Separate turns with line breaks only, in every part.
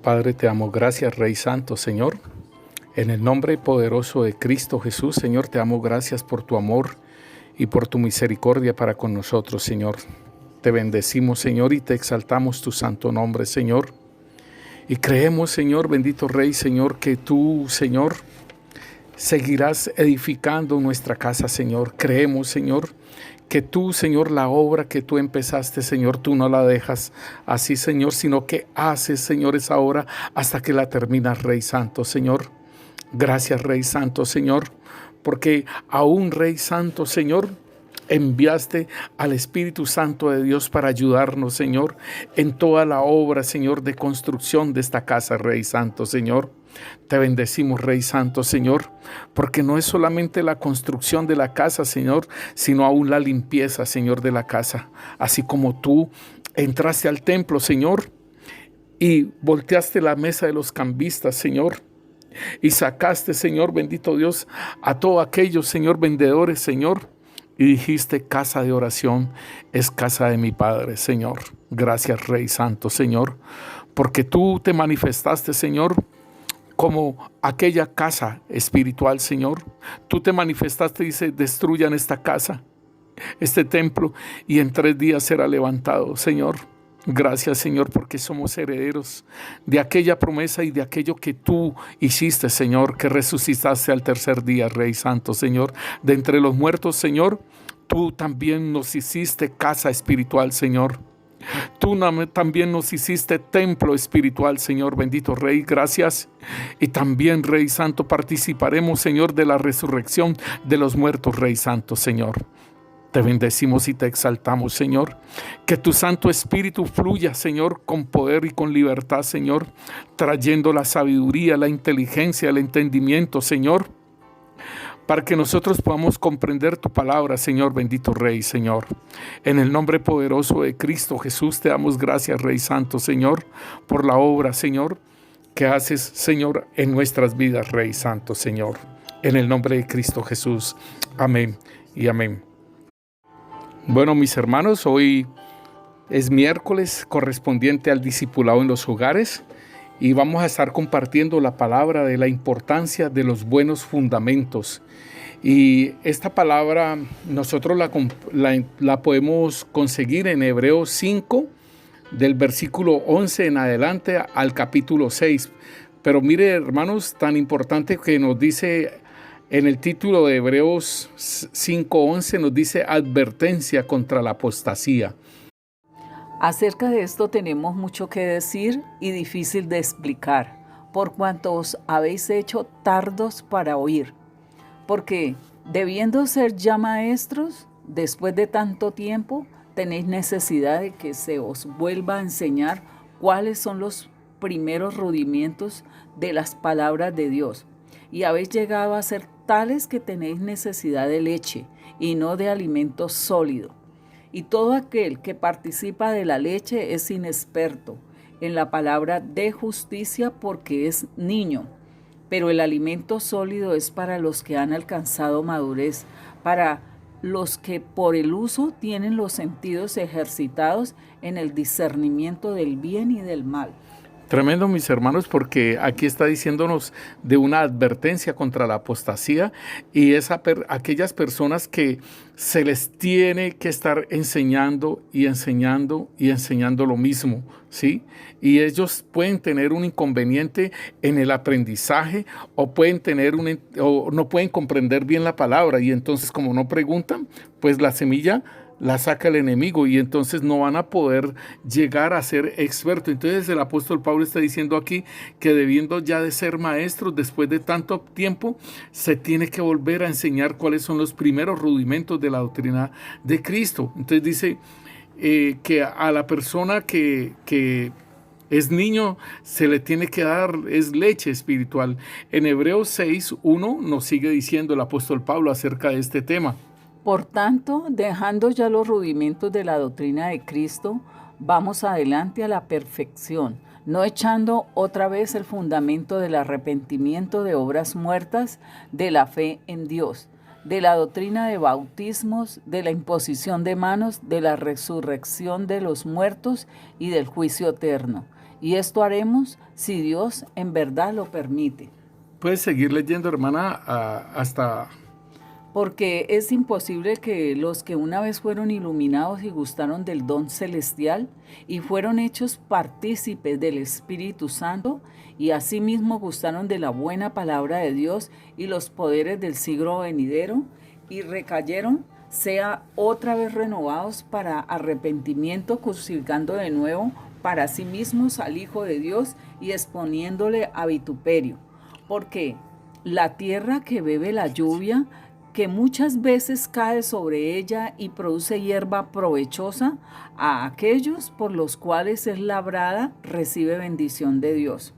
Padre, te amo. Gracias, Rey Santo, Señor. En el nombre poderoso de Cristo Jesús, Señor, te amo. Gracias por tu amor y por tu misericordia para con nosotros, Señor. Te bendecimos, Señor, y te exaltamos tu santo nombre, Señor. Y creemos, Señor, bendito Rey, Señor, que tú, Señor, seguirás edificando nuestra casa, Señor. Creemos, Señor, que tú, Señor, la obra que tú empezaste, Señor, tú no la dejas así, Señor, sino que haces, Señor, esa obra hasta que la terminas, Rey Santo, Señor. Gracias, Rey Santo, Señor, porque aún, Rey Santo, Señor, enviaste al Espíritu Santo de Dios para ayudarnos, Señor, en toda la obra, Señor, de construcción de esta casa, Rey Santo, Señor. Te bendecimos, Rey Santo, Señor, porque no es solamente la construcción de la casa, Señor, sino aún la limpieza, Señor, de la casa. Así como tú entraste al templo, Señor, y volteaste la mesa de los cambistas, Señor, y sacaste, Señor, bendito Dios, a todos aquellos, Señor, vendedores, Señor, y dijiste: casa de oración es casa de mi Padre, Señor. Gracias, Rey Santo, Señor, porque tú te manifestaste, Señor, como aquella casa espiritual, Señor. Tú te manifestaste y dice: destruyan esta casa, este templo, y en 3 días será levantado, Señor. Gracias, Señor, porque somos herederos de aquella promesa y de aquello que tú hiciste, Señor, que resucitaste al 3er día, Rey Santo, Señor. De entre los muertos, Señor, tú también nos hiciste casa espiritual, Señor. Tú también nos hiciste templo espiritual, Señor, bendito Rey, gracias. Y también, Rey Santo, participaremos, Señor, de la resurrección de los muertos, Rey Santo, Señor. Te bendecimos y te exaltamos, Señor. Que tu Santo Espíritu fluya, Señor, con poder y con libertad, Señor, trayendo la sabiduría, la inteligencia, el entendimiento, Señor, para que nosotros podamos comprender tu palabra, Señor, bendito Rey, Señor. En el nombre poderoso de Cristo Jesús te damos gracias, Rey Santo, Señor, por la obra, Señor, que haces, Señor, en nuestras vidas, Rey Santo, Señor. En el nombre de Cristo Jesús. Amén y amén. Bueno, mis hermanos, hoy es miércoles correspondiente al discipulado en los hogares y vamos a estar compartiendo la palabra de la importancia de los buenos fundamentos. Y esta palabra nosotros la podemos conseguir en Hebreos 5, del versículo 11 en adelante al capítulo 6. Pero mire, hermanos, tan importante que nos dice en el título de Hebreos 5:11, nos dice advertencia contra la apostasía.
Acerca de esto tenemos mucho que decir y difícil de explicar, por cuanto os habéis hecho tardos para oír. Porque, debiendo ser ya maestros, después de tanto tiempo, tenéis necesidad de que se os vuelva a enseñar cuáles son los primeros rudimentos de las palabras de Dios. Y habéis llegado a ser tales que tenéis necesidad de leche y no de alimento sólido. Y todo aquel que participa de la leche es inexperto en la palabra de justicia porque es niño. Pero el alimento sólido es para los que han alcanzado madurez, para los que por el uso tienen los sentidos ejercitados en el discernimiento del bien y del mal.
Tremendo, mis hermanos, porque aquí está diciéndonos de una advertencia contra la apostasía y aquellas personas que se les tiene que estar enseñando y enseñando y enseñando lo mismo, ¿sí? Y ellos pueden tener un inconveniente en el aprendizaje o no pueden comprender bien la palabra y entonces como no preguntan, pues la semilla la saca el enemigo y entonces no van a poder llegar a ser expertos. Entonces el apóstol Pablo está diciendo aquí que debiendo ya de ser maestros después de tanto tiempo, se tiene que volver a enseñar cuáles son los primeros rudimentos de la doctrina de Cristo. Entonces dice que a la persona que es niño, se le tiene que dar, es leche espiritual. En Hebreos 6:1 nos sigue diciendo el apóstol Pablo acerca de este tema.
Por tanto, dejando ya los rudimentos de la doctrina de Cristo, vamos adelante a la perfección, no echando otra vez el fundamento del arrepentimiento de obras muertas, de la fe en Dios, de la doctrina de bautismos, de la imposición de manos, de la resurrección de los muertos y del juicio eterno. Y esto haremos si Dios en verdad lo permite.
Puedes seguir leyendo, hermana, hasta...
Porque es imposible que los que una vez fueron iluminados y gustaron del don celestial y fueron hechos partícipes del Espíritu Santo y asimismo gustaron de la buena palabra de Dios y los poderes del siglo venidero y recayeron, sea otra vez renovados para arrepentimiento, crucificando de nuevo para sí mismos al Hijo de Dios y exponiéndole a vituperio. Porque la tierra que bebe la lluvia, que muchas veces cae sobre ella y produce hierba provechosa, a aquellos por los cuales es labrada, recibe bendición de Dios.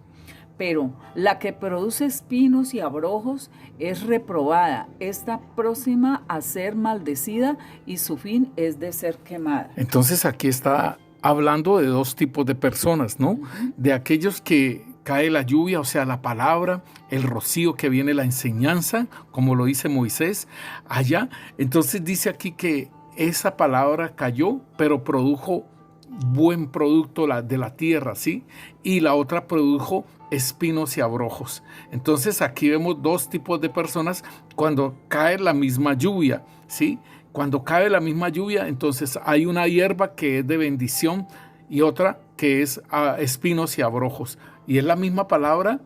Pero la que produce espinos y abrojos es reprobada, está próxima a ser maldecida y su fin es de ser quemada.
Entonces aquí está hablando de dos tipos de personas, ¿no? De aquellos que cae la lluvia, o sea, la palabra, el rocío que viene, la enseñanza, como lo dice Moisés allá. Entonces dice aquí que esa palabra cayó, pero produjo buen producto de la tierra, ¿sí? Y la otra produjo espinos y abrojos. Entonces aquí vemos dos tipos de personas cuando cae la misma lluvia, ¿sí? Cuando cae la misma lluvia, entonces hay una hierba que es de bendición y otra que es espinos y abrojos. Y es la misma palabra,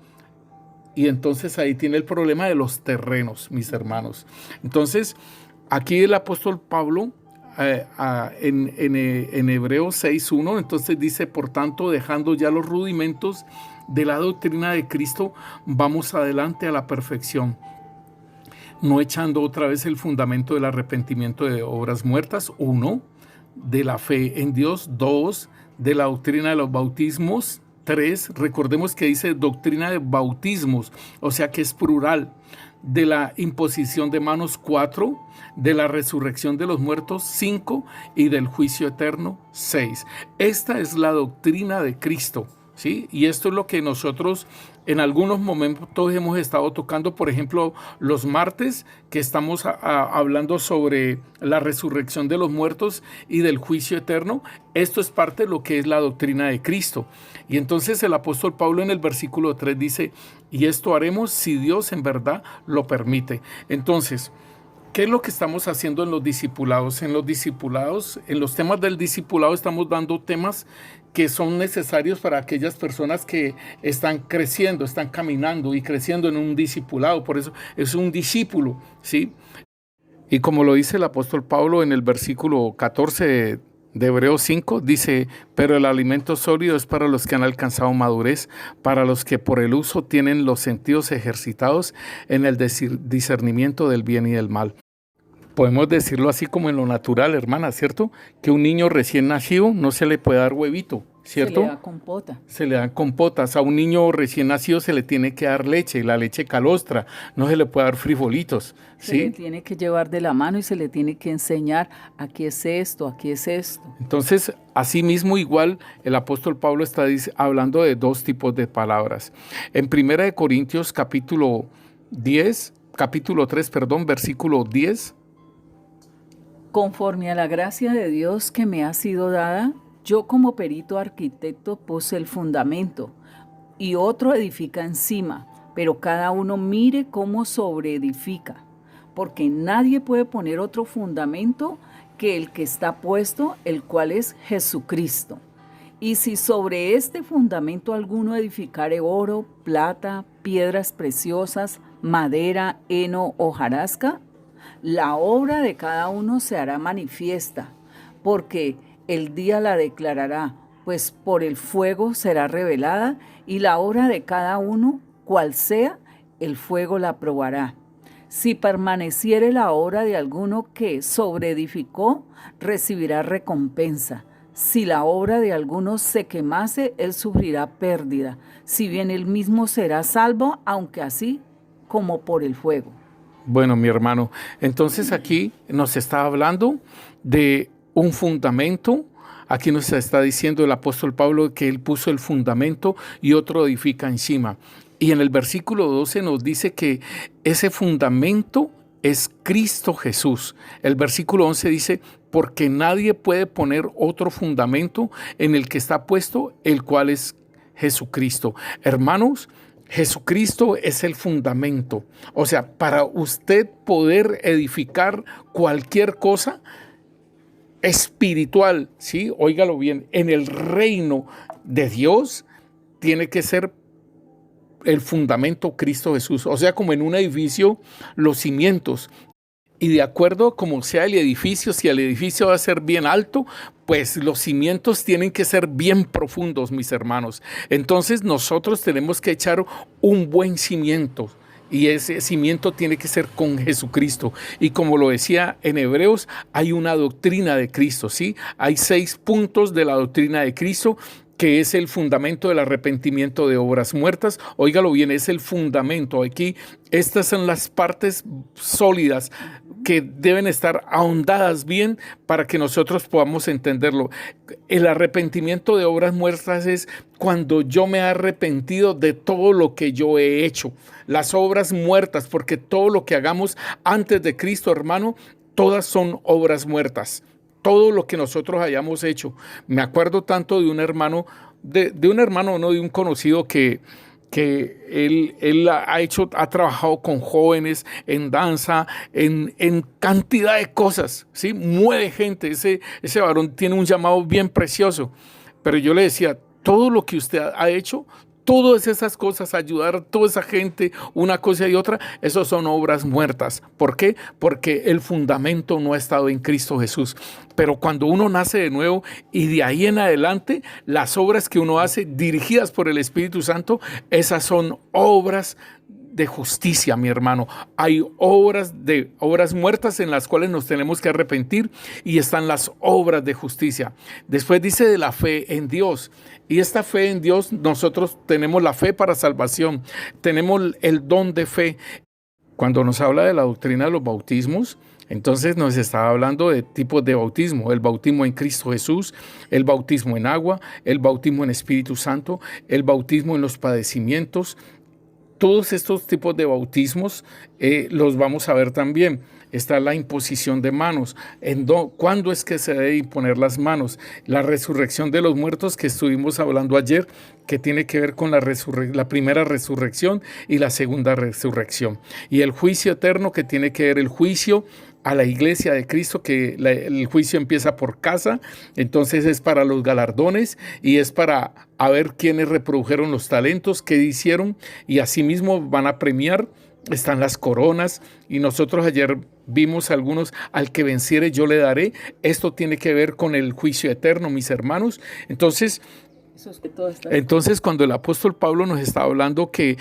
y entonces ahí tiene el problema de los terrenos, mis hermanos. Entonces, aquí el apóstol Pablo, en Hebreos 6:1, entonces dice, por tanto, dejando ya los rudimentos de la doctrina de Cristo, vamos adelante a la perfección, no echando otra vez el fundamento del arrepentimiento de obras muertas, 1, de la fe en Dios, 2, de la doctrina de los bautismos, 3, recordemos que dice doctrina de bautismos, o sea que es plural, de la imposición de manos, 4, de la resurrección de los muertos, 5, y del juicio eterno, 6. Esta es la doctrina de Cristo, ¿sí? Y esto es lo que nosotros en algunos momentos hemos estado tocando, por ejemplo, los martes, que estamos hablando sobre la resurrección de los muertos y del juicio eterno. Esto es parte de lo que es la doctrina de Cristo. Y entonces el apóstol Pablo en el versículo 3 dice, y esto haremos si Dios en verdad lo permite. Entonces, ¿qué es lo que estamos haciendo en los discipulados? En los discipulados, en los temas del discipulado estamos dando temas que son necesarios para aquellas personas que están creciendo, están caminando y creciendo en un discipulado. Por eso es un discípulo, ¿sí? Y como lo dice el apóstol Pablo en el versículo 14 de Hebreos 5, dice, pero el alimento sólido es para los que han alcanzado madurez, para los que por el uso tienen los sentidos ejercitados en el discernimiento del bien y del mal. Podemos decirlo así como en lo natural, hermana, ¿cierto? Que un niño recién nacido no se le puede dar huevito, ¿cierto?
Se le da compota.
Se le dan compotas. A un niño recién nacido se le tiene que dar leche, la leche calostra. No se le puede dar frijolitos, ¿sí?
Se le tiene que llevar de la mano y se le tiene que enseñar, aquí es esto, aquí es esto.
Entonces, así mismo igual el apóstol Pablo está hablando de dos tipos de palabras. En 1 Corintios capítulo 3, versículo 10,
conforme a la gracia de Dios que me ha sido dada, yo como perito arquitecto puse el fundamento y otro edifica encima, pero cada uno mire cómo sobreedifica, porque nadie puede poner otro fundamento que el que está puesto, el cual es Jesucristo. Y si sobre este fundamento alguno edificare oro, plata, piedras preciosas, madera, heno, hojarasca, la obra de cada uno se hará manifiesta, porque el día la declarará, pues por el fuego será revelada, y la obra de cada uno, cual sea, el fuego la probará. Si permaneciere la obra de alguno que sobreedificó, recibirá recompensa. Si la obra de alguno se quemase, él sufrirá pérdida, si bien él mismo será salvo, aunque así como por el fuego.
Bueno, mi hermano, entonces aquí nos está hablando de un fundamento. Aquí nos está diciendo el apóstol Pablo que él puso el fundamento y otro edifica encima. Y en el versículo 12 nos dice que ese fundamento es Cristo Jesús. El versículo 11 dice, porque nadie puede poner otro fundamento en el que está puesto, el cual es Jesucristo. Hermanos, Jesucristo es el fundamento. O sea, para usted poder edificar cualquier cosa espiritual, ¿sí? Óigalo bien, en el reino de Dios tiene que ser el fundamento Cristo Jesús. O sea, como en un edificio, los cimientos. Y de acuerdo a como sea el edificio, si el edificio va a ser bien alto, pues los cimientos tienen que ser bien profundos, mis hermanos. Entonces nosotros tenemos que echar un buen cimiento. Y ese cimiento tiene que ser con Jesucristo. Y como lo decía en Hebreos, hay una doctrina de Cristo, ¿sí? Hay 6 puntos de la doctrina de Cristo, que es el fundamento del arrepentimiento de obras muertas. Óigalo bien, es el fundamento. Aquí, estas son las partes sólidas que deben estar ahondadas bien para que nosotros podamos entenderlo. El arrepentimiento de obras muertas es cuando yo me he arrepentido de todo lo que yo he hecho. Las obras muertas, porque todo lo que hagamos antes de Cristo, hermano, todas son obras muertas. Todo lo que nosotros hayamos hecho. Me acuerdo tanto de un hermano, de un conocido que él ha trabajado con jóvenes en danza, en cantidad de cosas, ¿sí? Mueve gente, ese varón tiene un llamado bien precioso. Pero yo le decía, todo lo que usted ha hecho, todas esas cosas, ayudar a toda esa gente, una cosa y otra, eso son obras muertas. ¿Por qué? Porque el fundamento no ha estado en Cristo Jesús. Pero cuando uno nace de nuevo y de ahí en adelante, las obras que uno hace dirigidas por el Espíritu Santo, esas son obras de justicia, mi hermano. Hay obras muertas en las cuales nos tenemos que arrepentir, y están las obras de justicia. Después dice de la fe en Dios. Y esta fe en Dios, nosotros tenemos la fe para salvación. Tenemos el don de fe. Cuando nos habla de la doctrina de los bautismos, entonces nos está hablando de tipos de bautismo: el bautismo en Cristo Jesús, el bautismo en agua, el bautismo en Espíritu Santo, el bautismo en los padecimientos. Todos estos tipos de bautismos los vamos a ver también. Está la imposición de manos. ¿Cuándo es que se debe imponer las manos? La resurrección de los muertos, que estuvimos hablando ayer, que tiene que ver con la primera resurrección y la segunda resurrección. Y el juicio eterno, que tiene que ver el juicio a la iglesia de Cristo, que el juicio empieza por casa. Entonces es para los galardones y es para a ver quiénes reprodujeron los talentos, qué hicieron, y asimismo van a premiar. Están las coronas, y nosotros ayer vimos algunos: al que venciere yo le daré. Esto tiene que ver con el juicio eterno, mis hermanos. Entonces, cuando el apóstol Pablo nos está hablando que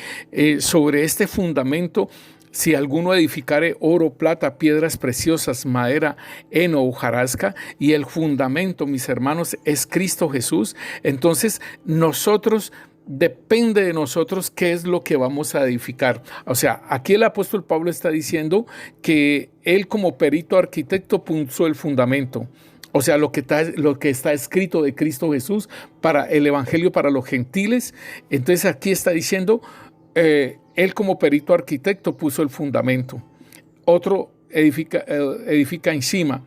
sobre este fundamento, si alguno edificare oro, plata, piedras preciosas, madera, heno o hojarasca, y el fundamento, mis hermanos, es Cristo Jesús, entonces depende de nosotros qué es lo que vamos a edificar. O sea, aquí el apóstol Pablo está diciendo que él, como perito arquitecto, puso el fundamento. O sea, lo que está escrito de Cristo Jesús para el evangelio para los gentiles. Entonces aquí está diciendo, él como perito arquitecto puso el fundamento. Otro edifica encima.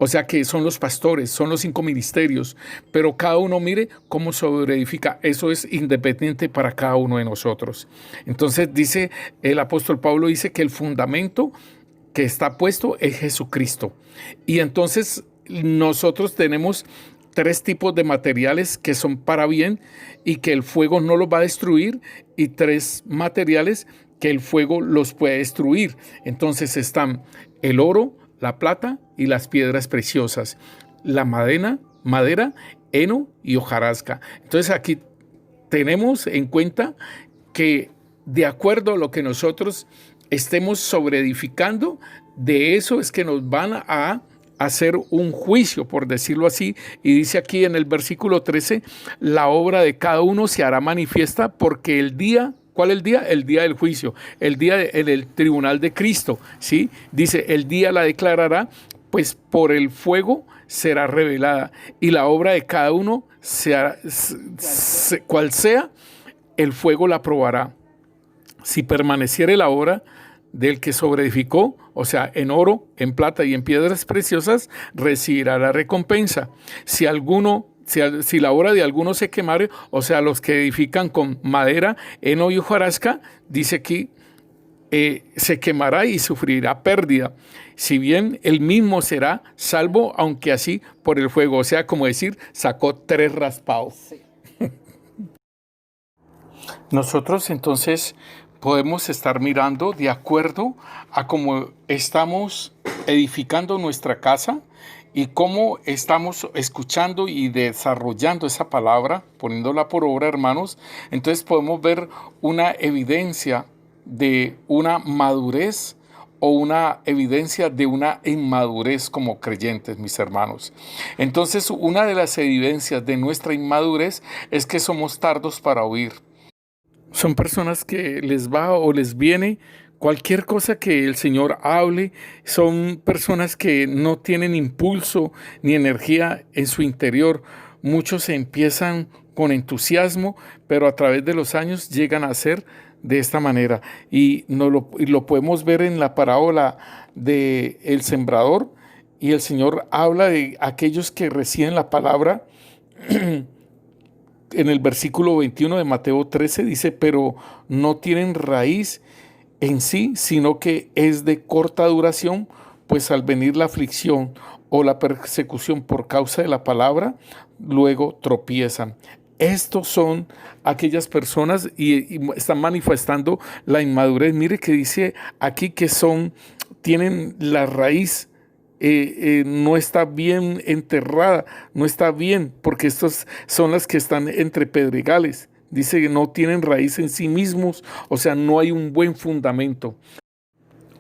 O sea que son los pastores, son los 5 ministerios, pero cada uno mire cómo sobreedifica. Eso es independiente para cada uno de nosotros. Entonces dice el apóstol Pablo, dice que el fundamento que está puesto es Jesucristo. Y entonces nosotros tenemos 3 tipos de materiales que son para bien y que el fuego no los va a destruir, y 3 materiales que el fuego los puede destruir. Entonces están el oro, la plata y las piedras preciosas, la madera, heno y hojarasca. Entonces aquí tenemos en cuenta que de acuerdo a lo que nosotros estemos sobreedificando, de eso es que nos van a hacer un juicio, por decirlo así. Y dice aquí en el versículo 13, la obra de cada uno se hará manifiesta, porque el día... ¿Cuál es el día? El día del juicio, el día en el tribunal de Cristo, ¿sí? Dice, el día la declarará, pues por el fuego será revelada, y la obra de cada uno, cual sea, el fuego la probará. Si permaneciere la obra del que sobreedificó, o sea, en oro, en plata y en piedras preciosas, recibirá la recompensa. Si si la obra de alguno se quemare, o sea, los que edifican con madera, heno y hojarasca, dice aquí, se quemará y sufrirá pérdida, si bien él mismo será salvo, aunque así por el fuego. O sea, como decir, sacó 3 raspados.
Sí.
Nosotros entonces podemos estar mirando de acuerdo a cómo estamos edificando nuestra casa y cómo estamos escuchando y desarrollando esa palabra, poniéndola por obra, hermanos. Entonces podemos ver una evidencia de una madurez o una evidencia de una inmadurez como creyentes, mis hermanos. Entonces, una de las evidencias de nuestra inmadurez es que somos tardos para oír. Son personas que les va o les viene cualquier cosa que el Señor hable. Son personas que no tienen impulso ni energía en su interior. Muchos empiezan con entusiasmo, pero a través de los años llegan a ser de esta manera. Y lo podemos ver en la parábola del sembrador. Y el Señor habla de aquellos que reciben la palabra. En el versículo 21 de Mateo 13 dice, pero no tienen raíz en sí, sino que es de corta duración, pues al venir la aflicción o la persecución por causa de la palabra, luego tropiezan. Estos son aquellas personas y están manifestando la inmadurez. Mire que dice aquí que tienen la raíz no está bien enterrada, no está bien, porque estas son las que están entre pedregales. Dice que no tienen raíz en sí mismos, o sea, no hay un buen fundamento.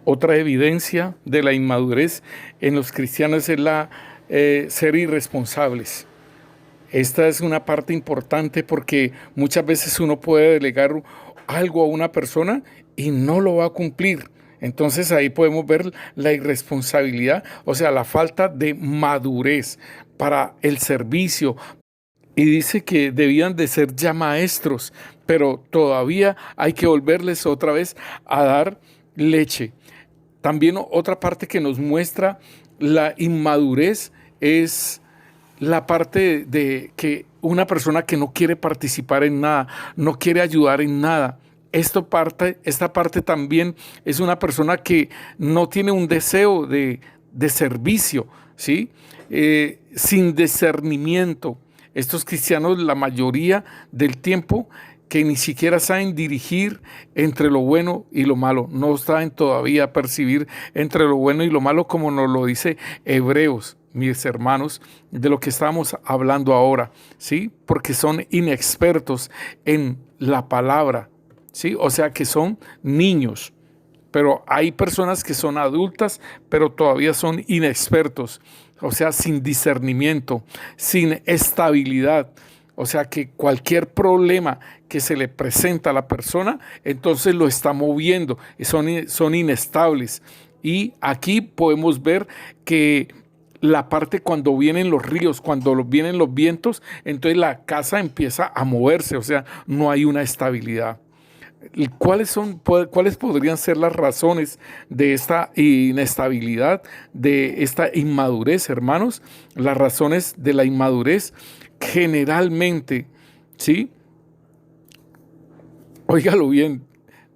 Otra evidencia de la inmadurez en los cristianos es ser irresponsables. Esta es una parte importante porque muchas veces uno puede delegar algo a una persona y no lo va a cumplir. Entonces ahí podemos ver la irresponsabilidad, o sea, la falta de madurez para el servicio. Y dice que debían de ser ya maestros, pero todavía hay que volverles otra vez a dar leche. También otra parte que nos muestra la inmadurez es la parte de que una persona que no quiere participar en nada, no quiere ayudar en nada. Esta parte también es una persona que no tiene un deseo de servicio, ¿sí? Sin discernimiento. Estos cristianos, la mayoría del tiempo, que ni siquiera saben dirigir entre lo bueno y lo malo. No saben todavía percibir entre lo bueno y lo malo, como nos lo dice Hebreos, mis hermanos, de lo que estamos hablando ahora, ¿sí? Porque son inexpertos en la palabra, ¿sí? O sea que son niños, pero hay personas que son adultas, pero todavía son inexpertos, o sea, sin discernimiento, sin estabilidad. O sea que cualquier problema que se le presenta a la persona, entonces lo está moviendo, son inestables. Y aquí podemos ver que la parte cuando vienen los ríos, cuando vienen los vientos, entonces la casa empieza a moverse, o sea, no hay una estabilidad. ¿Cuáles podrían ser las razones de esta inestabilidad, de esta inmadurez, hermanos? Las razones de la inmadurez generalmente, ¿sí? Óigalo bien,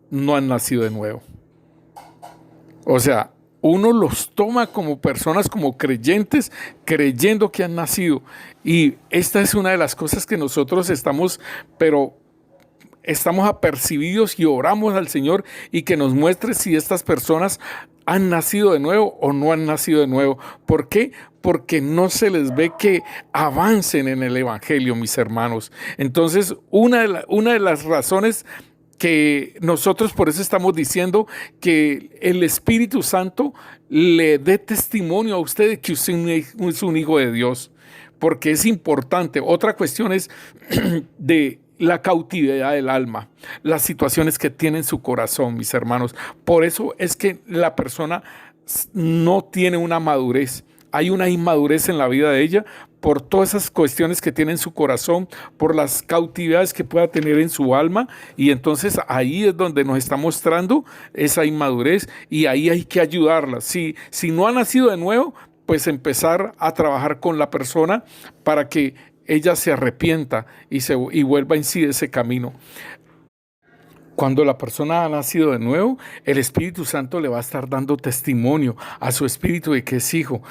no han nacido de nuevo. O sea, uno los toma como personas, como creyentes, creyendo que han nacido. Y esta es una de las cosas que nosotros estamos apercibidos y oramos al Señor y que nos muestre si estas personas han nacido de nuevo o no han nacido de nuevo. ¿Por qué? Porque no se les ve que avancen en el Evangelio, mis hermanos. Entonces, una de las razones que nosotros por eso estamos diciendo que el Espíritu Santo le dé testimonio a usted de que usted es un hijo de Dios, porque es importante. Otra cuestión es de la cautividad del alma, las situaciones que tiene en su corazón, mis hermanos. Por eso es que la persona no tiene una madurez. Hay una inmadurez en la vida de ella por todas esas cuestiones que tiene en su corazón, por las cautividades que pueda tener en su alma, y entonces ahí es donde nos está mostrando esa inmadurez y ahí hay que ayudarla. Si no ha nacido de nuevo, pues empezar a trabajar con la persona para que ella se arrepienta y vuelva en sí de ese camino. Cuando la persona ha nacido de nuevo, el Espíritu Santo le va a estar dando testimonio a su espíritu de que es hijo.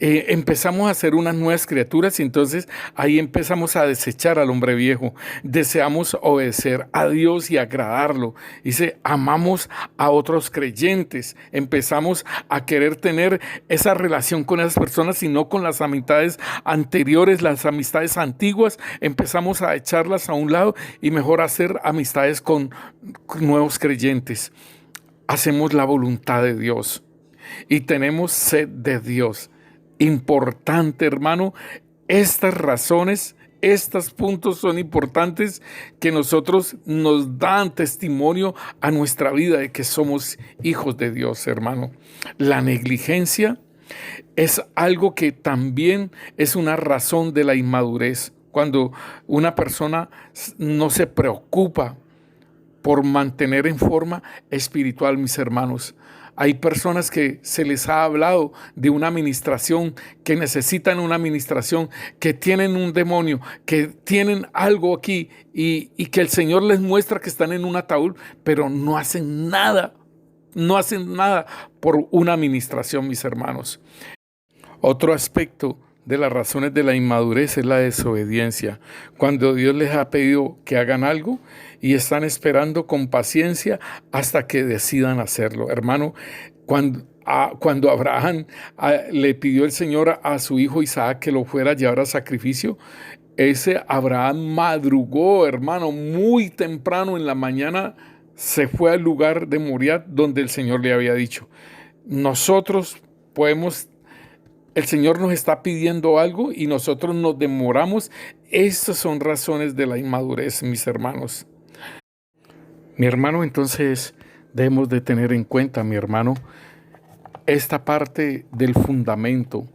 Empezamos a ser unas nuevas criaturas y entonces ahí empezamos a desechar al hombre viejo. Deseamos obedecer a Dios y agradarlo. Dice, amamos a otros creyentes. Empezamos a querer tener esa relación con esas personas y no con las amistades anteriores, las amistades antiguas. Empezamos a echarlas a un lado y mejor hacer amistades con nuevos creyentes. Hacemos la voluntad de Dios y tenemos sed de Dios. Importante, hermano, estas razones, estos puntos son importantes que nosotros nos dan testimonio a nuestra vida de que somos hijos de Dios, hermano. La negligencia es algo que también es una razón de la inmadurez. Cuando una persona no se preocupa por mantener en forma espiritual, mis hermanos. Hay personas que se les ha hablado de una administración, que necesitan una administración, que tienen un demonio, que tienen algo aquí y que el Señor les muestra que están en un ataúd, pero no hacen nada por una administración, mis hermanos. Otro aspecto de las razones de la inmadurez es la desobediencia. Cuando Dios les ha pedido que hagan algo y están esperando con paciencia hasta que decidan hacerlo. Hermano, cuando Abraham le pidió el Señor a su hijo Isaac que lo fuera a llevar a sacrificio, ese Abraham madrugó, hermano, muy temprano en la mañana, se fue al lugar de Moriah donde el Señor le había dicho. Nosotros el Señor nos está pidiendo algo y nosotros nos demoramos. Estas son razones de la inmadurez, mis hermanos. Mi hermano, entonces debemos de tener en cuenta, mi hermano, esta parte del fundamento.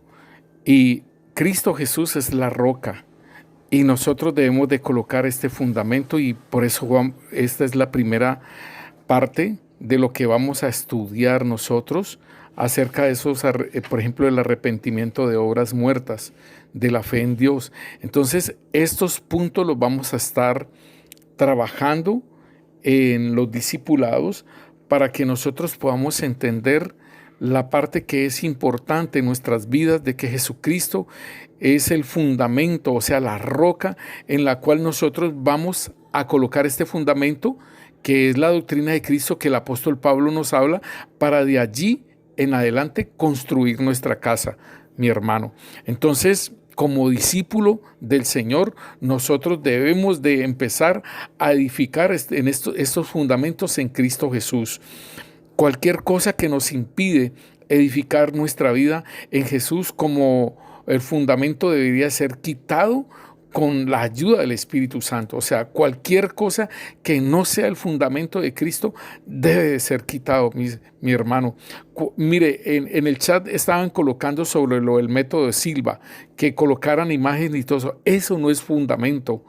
Y Cristo Jesús es la roca. Y nosotros debemos de colocar este fundamento y por eso esta es la primera parte de lo que vamos a estudiar nosotros acerca de esos, por ejemplo, el arrepentimiento de obras muertas, de la fe en Dios. Entonces, estos puntos los vamos a estar trabajando en los discipulados para que nosotros podamos entender la parte que es importante en nuestras vidas de que Jesucristo es el fundamento, o sea, la roca en la cual nosotros vamos a colocar este fundamento, que es la doctrina de Cristo que el apóstol Pablo nos habla, para de allí en adelante construir nuestra casa, mi hermano. Entonces, como discípulo del Señor, nosotros debemos de empezar a edificar estos fundamentos en Cristo Jesús. Cualquier cosa que nos impide edificar nuestra vida en Jesús como el fundamento debería ser quitado con la ayuda del Espíritu Santo. O sea, cualquier cosa que no sea el fundamento de Cristo debe de ser quitado, mi hermano. Mire, en el chat estaban colocando sobre lo del método de Silva, que colocaran imágenes y todo eso. Eso no es fundamento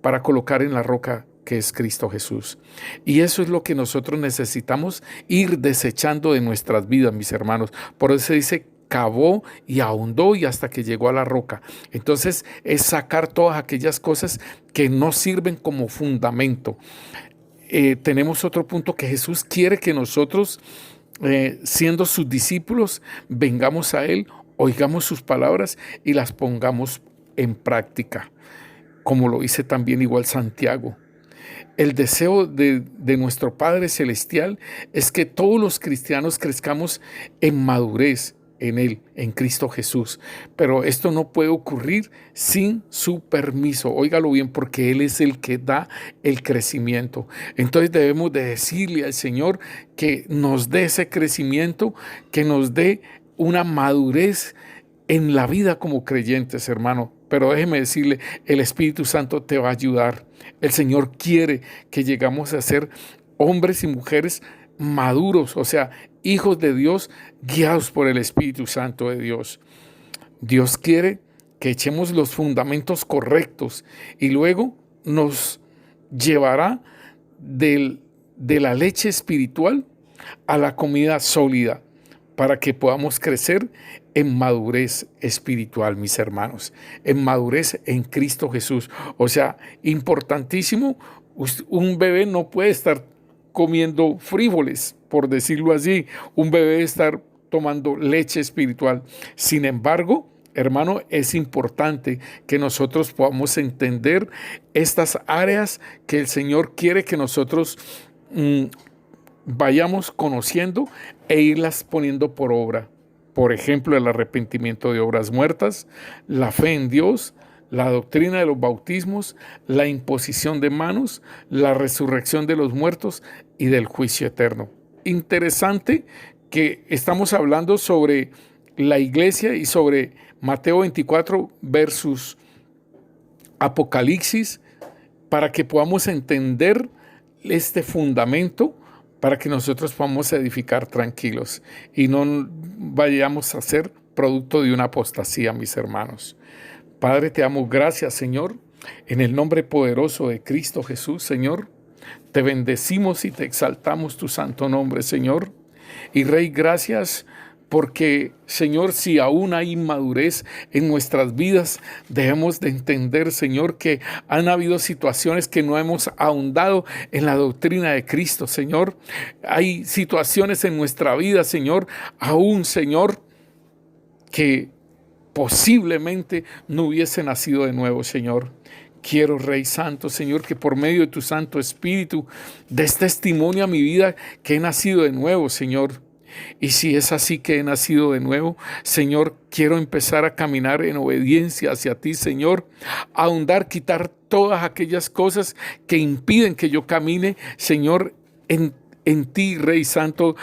para colocar en la roca que es Cristo Jesús. Y eso es lo que nosotros necesitamos ir desechando de nuestras vidas, mis hermanos. Por eso se dice cavó y ahondó y hasta que llegó a la roca. Entonces es sacar todas aquellas cosas que no sirven como fundamento. Tenemos otro punto que Jesús quiere que nosotros, siendo sus discípulos, vengamos a Él, oigamos sus palabras y las pongamos en práctica, como lo dice también igual Santiago. El deseo de nuestro Padre Celestial es que todos los cristianos crezcamos en madurez en Él, en Cristo Jesús. Pero esto no puede ocurrir sin su permiso. Óigalo bien, porque Él es el que da el crecimiento. Entonces debemos de decirle al Señor que nos dé ese crecimiento, que nos dé una madurez en la vida como creyentes, hermano. Pero déjeme decirle, el Espíritu Santo te va a ayudar. El Señor quiere que llegamos a ser hombres y mujeres maduros, o sea, hijos de Dios, guiados por el Espíritu Santo de Dios. Dios quiere que echemos los fundamentos correctos y luego nos llevará de la leche espiritual a la comida sólida. para que podamos crecer en madurez espiritual, mis hermanos, en madurez en Cristo Jesús. O sea, importantísimo, un bebé no puede estar comiendo frijoles, por decirlo así. Un bebé debe estar tomando leche espiritual. Sin embargo, hermano, es importante que nosotros podamos entender estas áreas que el Señor quiere que nosotros vayamos conociendo e irlas poniendo por obra. Por ejemplo, el arrepentimiento de obras muertas, la fe en Dios, la doctrina de los bautismos, la imposición de manos, la resurrección de los muertos y del juicio eterno. Interesante que estamos hablando sobre la iglesia y sobre Mateo 24 versus Apocalipsis, para que podamos entender este fundamento, para que nosotros podamos edificar tranquilos y no vayamos a ser producto de una apostasía, mis hermanos. Padre, te damos gracias, Señor, en el nombre poderoso de Cristo Jesús, Señor. Te bendecimos y te exaltamos tu santo nombre, Señor. Y Rey, gracias porque, Señor, si aún hay inmadurez en nuestras vidas, debemos de entender, Señor, que han habido situaciones que no hemos ahondado en la doctrina de Cristo, Señor. Hay situaciones en nuestra vida, Señor, aún, Señor, que posiblemente no hubiese nacido de nuevo, Señor. Quiero, Rey Santo, Señor, que por medio de tu Santo Espíritu des testimonio a mi vida que he nacido de nuevo, Señor. Y si es así que he nacido de nuevo, Señor, quiero empezar a caminar en obediencia hacia ti, Señor, ahondar, quitar todas aquellas cosas que impiden que yo camine, Señor, en ti, Rey Santo,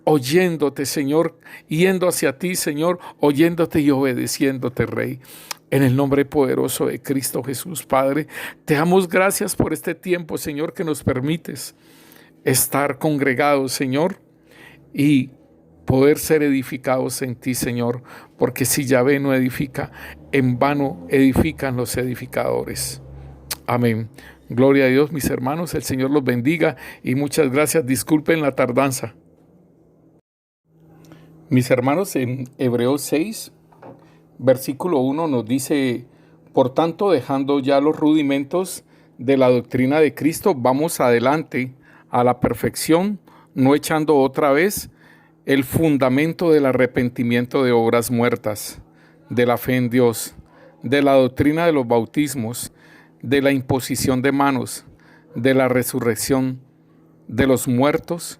oyéndote, Señor, yendo hacia ti, Señor, oyéndote y obedeciéndote, Rey. En el nombre poderoso de Cristo Jesús, Padre, te damos gracias por este tiempo, Señor, que nos permites estar congregados, Señor, y poder ser edificados en ti, Señor, porque si Yahvé no edifica, en vano edifican los edificadores. Amén. Gloria a Dios, mis hermanos, el Señor los bendiga y muchas gracias. Disculpen la tardanza. Mis hermanos, en Hebreos 6, versículo 1 nos dice: por tanto, dejando ya los rudimentos de la doctrina de Cristo, vamos adelante a la perfección, no echando otra vez el fundamento del arrepentimiento de obras muertas, de la fe en Dios, de la doctrina de los bautismos, de la imposición de manos, de la resurrección de los muertos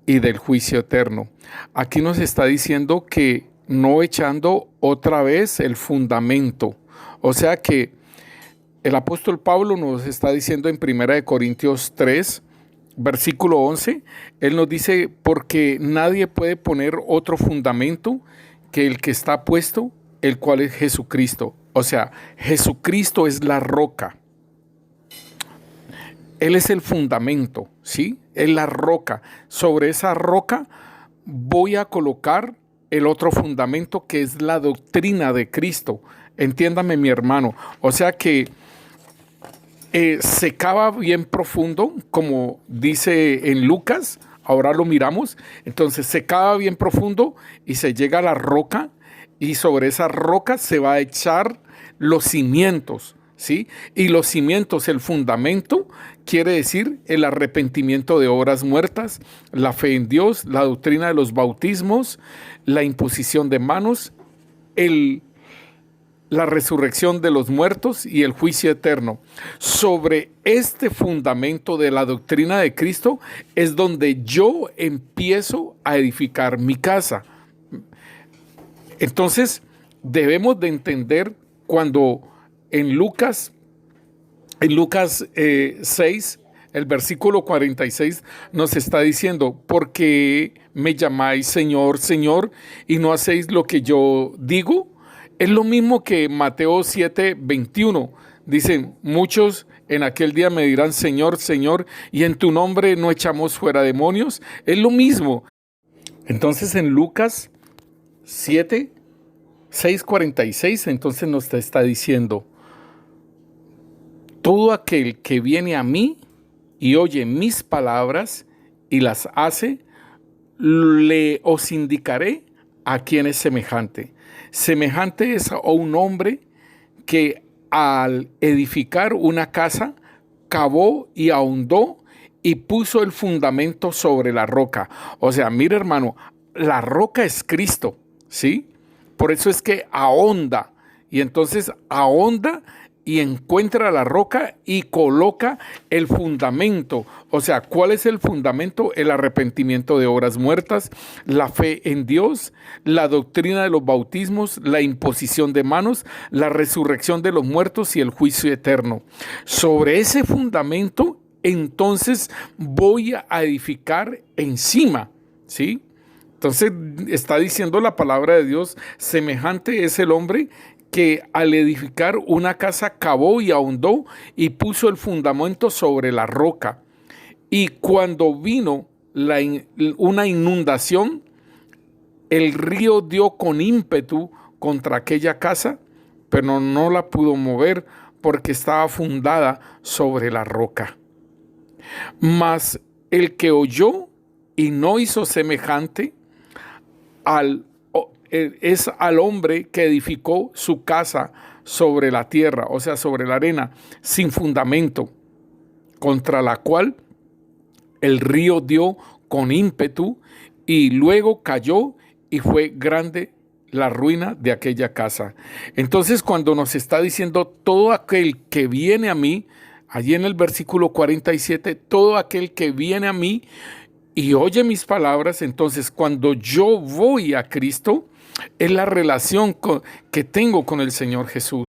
y del juicio eterno. Aquí nos está diciendo que no echando otra vez el fundamento. O sea que el apóstol Pablo nos está diciendo en 1 Corintios 3, versículo 11, él nos dice: porque nadie puede poner otro fundamento que el que está puesto, el cual es Jesucristo. O sea, Jesucristo es la roca. Él es el fundamento, ¿sí? Es la roca. Sobre esa roca voy a colocar el otro fundamento, que es la doctrina de Cristo. Entiéndame, mi hermano. O sea que se cava bien profundo, como dice en Lucas, ahora lo miramos. Entonces se cava bien profundo y se llega a la roca, y sobre esa roca se va a echar los cimientos, ¿sí? Y los cimientos, el fundamento, quiere decir el arrepentimiento de obras muertas, la fe en Dios, la doctrina de los bautismos, la imposición de manos, la resurrección de los muertos y el juicio eterno. Sobre este fundamento de la doctrina de Cristo es donde yo empiezo a edificar mi casa. Entonces, debemos de entender cuando en Lucas 6, el versículo 46 nos está diciendo: porque me llamáis Señor, Señor, y no hacéis lo que yo digo. Es lo mismo que Mateo 7, 21. Dicen: muchos en aquel día me dirán Señor, Señor, y en tu nombre no echamos fuera demonios. Es lo mismo. Entonces en Lucas 7, 6, 46, entonces nos está diciendo: todo aquel que viene a mí y oye mis palabras y las hace, os indicaré a quién es semejante. Semejante es a un hombre que al edificar una casa, cavó y ahondó y puso el fundamento sobre la roca. O sea, mire, hermano, la roca es Cristo, ¿sí? Por eso es que ahonda. Y entonces ahonda y encuentra la roca y coloca el fundamento. O sea, ¿cuál es el fundamento? El arrepentimiento de obras muertas, la fe en Dios, la doctrina de los bautismos, la imposición de manos, la resurrección de los muertos y el juicio eterno. Sobre ese fundamento, entonces voy a edificar encima, ¿sí? Entonces está diciendo la palabra de Dios, semejante es el hombre que al edificar una casa cavó y ahondó y puso el fundamento sobre la roca. Y cuando vino una inundación, el río dio con ímpetu contra aquella casa, pero no la pudo mover porque estaba fundada sobre la roca. Mas el que oyó y no hizo semejante es al hombre que edificó su casa sobre la tierra, o sea, sobre la arena, sin fundamento, contra la cual el río dio con ímpetu y luego cayó y fue grande la ruina de aquella casa. Entonces, cuando nos está diciendo todo aquel que viene a mí, allí en el versículo 47, todo aquel que viene a mí y oye mis palabras, entonces cuando yo voy a Cristo, es la relación que tengo con el Señor Jesús.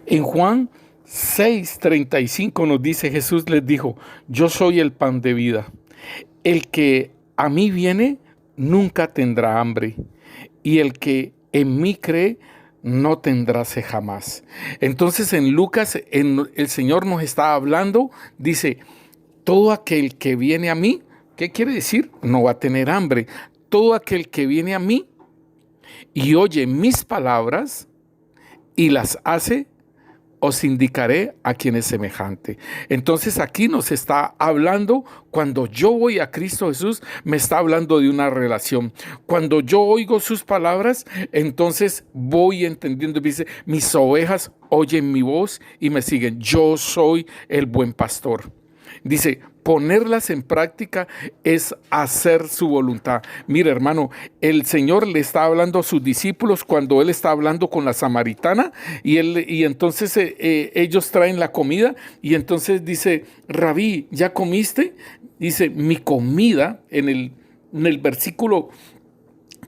En Juan 6:35 nos dice, Jesús les dijo, yo soy el pan de vida. El que a mí viene nunca tendrá hambre, y el que en mí cree no tendrá sed jamás. Entonces en Lucas el Señor nos está hablando, dice, todo aquel que viene a mí, ¿qué quiere decir? No va a tener hambre. Todo aquel que viene a mí y oye mis palabras y las hace, os indicaré a quién es semejante. Entonces aquí nos está hablando, cuando yo voy a Cristo Jesús, me está hablando de una relación. Cuando yo oigo sus palabras, entonces voy entendiendo. Dice, mis ovejas oyen mi voz y me siguen. Yo soy el buen pastor. Dice, ponerlas en práctica es hacer su voluntad. Mira, hermano, el Señor le está hablando a sus discípulos cuando Él está hablando con la samaritana y entonces ellos traen la comida y entonces dice, Rabí, ¿ya comiste? Dice, mi comida, en el versículo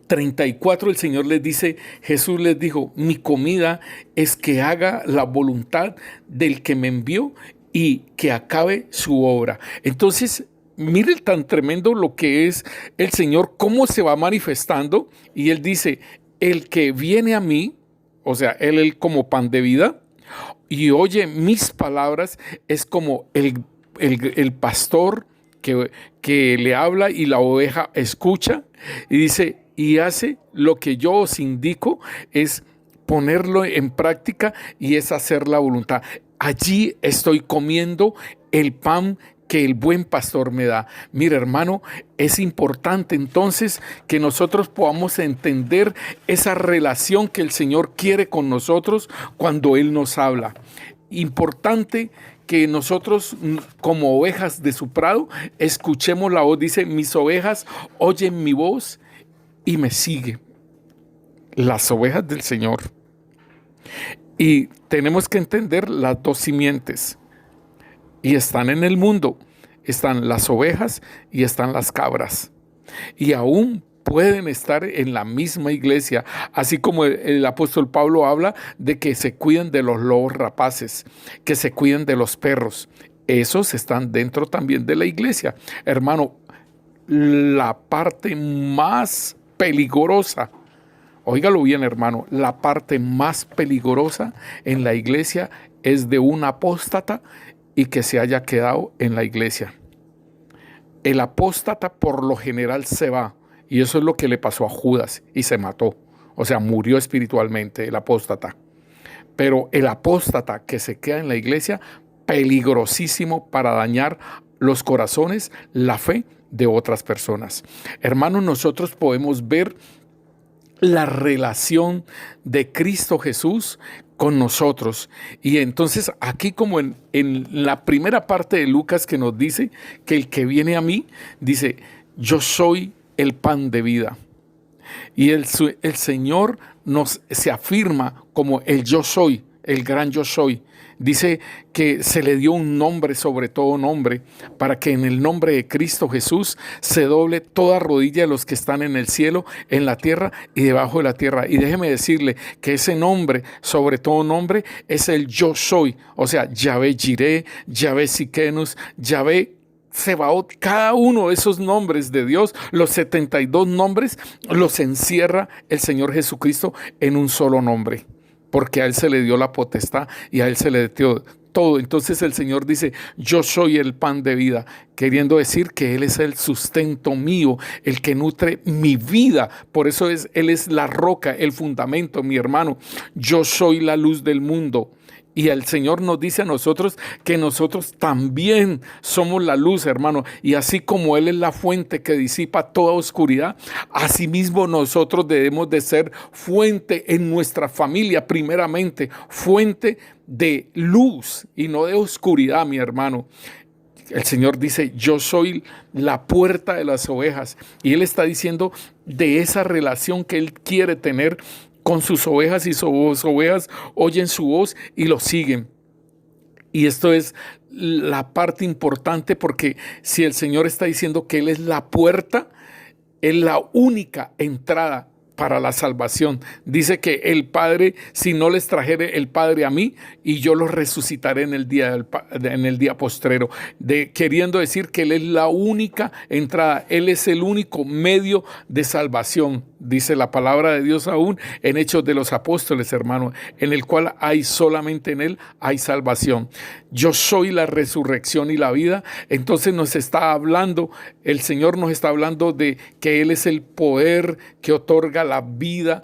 34 el Señor les dice, Jesús les dijo, mi comida es que haga la voluntad del que me envió y que acabe su obra. Entonces, mire tan tremendo lo que es el Señor, cómo se va manifestando. Y Él dice, el que viene a mí, o sea, Él como pan de vida, y oye mis palabras, es como el pastor que le habla y la oveja escucha. Y dice, y hace lo que yo os indico, es ponerlo en práctica y es hacer la voluntad. Allí estoy comiendo el pan que el buen pastor me da. Mira, hermano, es importante entonces que nosotros podamos entender esa relación que el Señor quiere con nosotros cuando Él nos habla. Importante que nosotros como ovejas de su prado escuchemos la voz. Dice, mis ovejas oyen mi voz y me siguen. Las ovejas del Señor. Y tenemos que entender las dos simientes. Y están en el mundo. Están las ovejas y están las cabras. Y aún pueden estar en la misma iglesia. Así como el apóstol Pablo habla de que se cuiden de los lobos rapaces, que se cuiden de los perros. Esos están dentro también de la iglesia. Hermano, la parte más peligrosa, óigalo bien, hermano, la parte más peligrosa en la iglesia es de un apóstata y que se haya quedado en la iglesia. El apóstata por lo general se va, y eso es lo que le pasó a Judas y se mató. O sea, murió espiritualmente el apóstata. Pero el apóstata que se queda en la iglesia, peligrosísimo para dañar los corazones, la fe de otras personas. Hermanos, nosotros podemos ver la relación de Cristo Jesús con nosotros. Y entonces aquí, como en la primera parte de Lucas, que nos dice que el que viene a mí, dice, yo soy el pan de vida. Y el Señor se afirma como el yo soy, el gran yo soy. Dice que se le dio un nombre sobre todo nombre, para que en el nombre de Cristo Jesús se doble toda rodilla de los que están en el cielo, en la tierra y debajo de la tierra. Y déjeme decirle que ese nombre, sobre todo nombre, es el yo soy. O sea, Yahvé Jireh, Yahvé Siquenus, Yahvé Sebaot. Cada uno de esos nombres de Dios, los 72 nombres, los encierra el Señor Jesucristo en un solo nombre, porque a Él se le dio la potestad y a Él se le dio todo. Entonces el Señor dice, yo soy el pan de vida, queriendo decir que Él es el sustento mío, el que nutre mi vida. Por eso Él es la roca, el fundamento, mi hermano. Yo soy la luz del mundo. Y el Señor nos dice a nosotros que nosotros también somos la luz, hermano. Y así como Él es la fuente que disipa toda oscuridad, asimismo nosotros debemos de ser fuente en nuestra familia, primeramente, fuente de luz y no de oscuridad, mi hermano. El Señor dice, yo soy la puerta de las ovejas. Y Él está diciendo de esa relación que Él quiere tener con sus ovejas, y sus ovejas oyen su voz y lo siguen. Y esto es la parte importante, porque si el Señor está diciendo que Él es la puerta, es la única entrada para la salvación. Dice que el Padre, si no les trajere el Padre a mí, y yo los resucitaré en el día postrero, queriendo decir que Él es la única entrada, Él es el único medio de salvación. Dice la palabra de Dios aún en Hechos de los Apóstoles, hermano, en el cual solamente en Él hay salvación. Yo soy la resurrección y la vida. Entonces nos está hablando, el Señor nos está hablando de que Él es el poder que otorga la vida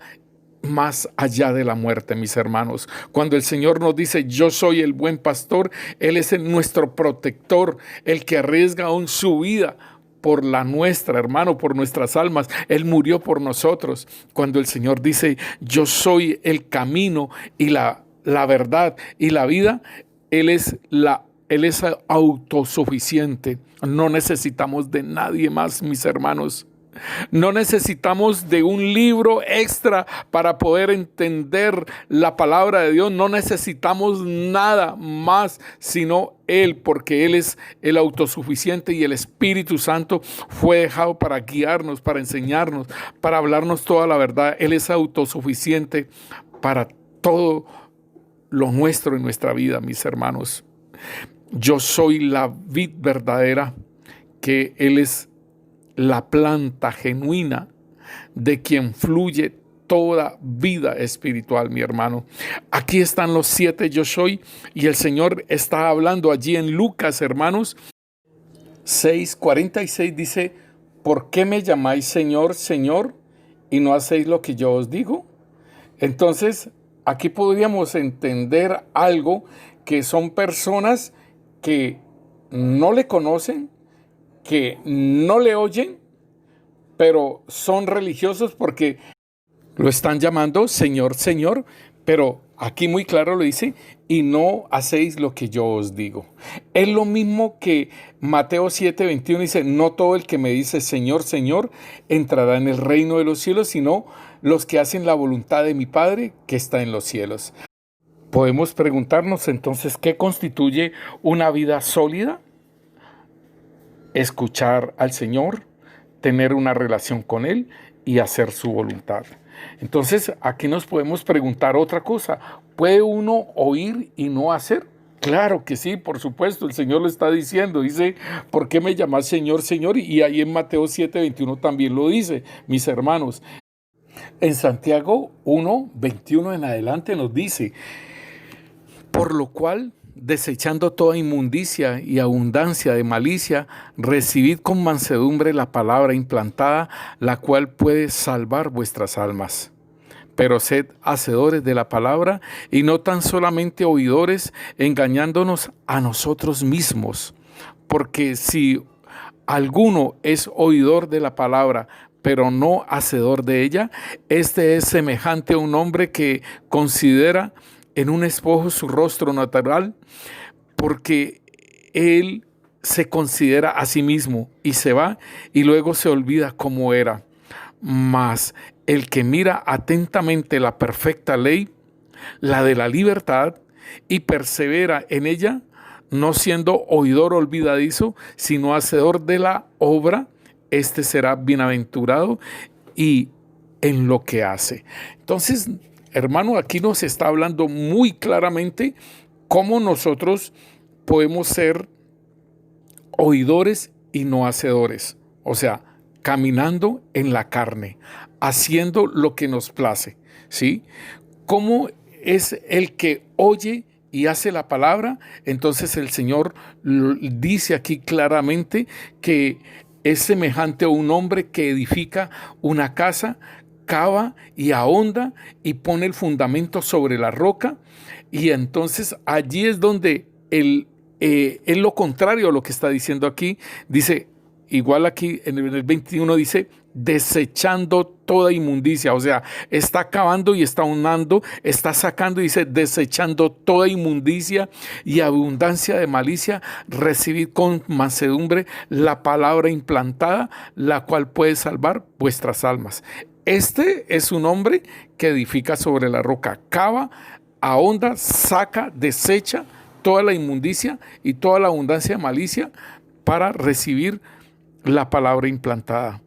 más allá de la muerte, mis hermanos. Cuando el Señor nos dice, yo soy el buen pastor, Él es nuestro protector, el que arriesga aún su vida por la nuestra, hermano, por nuestras almas. Él murió por nosotros. Cuando el Señor dice, yo soy el camino y la verdad y la vida, Él es autosuficiente. No necesitamos de nadie más, mis hermanos. No necesitamos de un libro extra para poder entender la palabra de Dios. No necesitamos nada más sino Él, porque Él es el autosuficiente, y el Espíritu Santo fue dejado para guiarnos, para enseñarnos, para hablarnos toda la verdad. Él es autosuficiente para todo lo nuestro en nuestra vida, mis hermanos. Yo soy la vid verdadera, que Él es la planta genuina de quien fluye toda vida espiritual, mi hermano. Aquí están los 7 yo soy, y el Señor está hablando allí en Lucas, hermanos, 6:46 dice, ¿por qué me llamáis Señor, Señor, y no hacéis lo que yo os digo? Entonces, aquí podríamos entender algo, que son personas que no le conocen, que no le oyen, pero son religiosos porque lo están llamando Señor, Señor, pero aquí muy claro lo dice, y no hacéis lo que yo os digo. Es lo mismo que Mateo 7:21 dice, no todo el que me dice Señor, Señor, entrará en el reino de los cielos, sino los que hacen la voluntad de mi Padre que está en los cielos. Podemos preguntarnos entonces, ¿qué constituye una vida sólida? Escuchar al Señor, tener una relación con Él y hacer su voluntad. Entonces, aquí nos podemos preguntar otra cosa. ¿Puede uno oír y no hacer? Claro que sí, por supuesto. El Señor lo está diciendo. Dice, ¿por qué me llamas Señor, Señor? Y ahí en Mateo 7:21 también lo dice, mis hermanos. En Santiago 1:21 en adelante nos dice, por lo cual, desechando toda inmundicia y abundancia de malicia, recibid con mansedumbre la palabra implantada, la cual puede salvar vuestras almas. Pero sed hacedores de la palabra y no tan solamente oidores, engañándonos a nosotros mismos. porque si alguno es oidor de la palabra, pero no hacedor de ella, este es semejante a un hombre que considera en un espejo su rostro natural, porque él se considera a sí mismo y se va y luego se olvida cómo era. Mas el que mira atentamente la perfecta ley, la de la libertad, y persevera en ella, no siendo oidor olvidadizo, sino hacedor de la obra, este será bienaventurado y en lo que hace. Entonces, hermano, aquí nos está hablando muy claramente cómo nosotros podemos ser oidores y no hacedores. O sea, caminando en la carne, haciendo lo que nos place, ¿sí? ¿Cómo es el que oye y hace la palabra? Entonces el Señor dice aquí claramente que es semejante a un hombre que edifica una casa, cava y ahonda y pone el fundamento sobre la roca, y entonces allí es donde es lo contrario a lo que está diciendo aquí. Dice, igual aquí en el 21 dice, desechando toda inmundicia, o sea, está cavando y está ahondando, está sacando y dice, desechando toda inmundicia y abundancia de malicia, recibid con mansedumbre la palabra implantada, la cual puede salvar vuestras almas. Este es un hombre que edifica sobre la roca, cava, ahonda, saca, desecha toda la inmundicia y toda la abundancia de malicia para recibir la palabra implantada.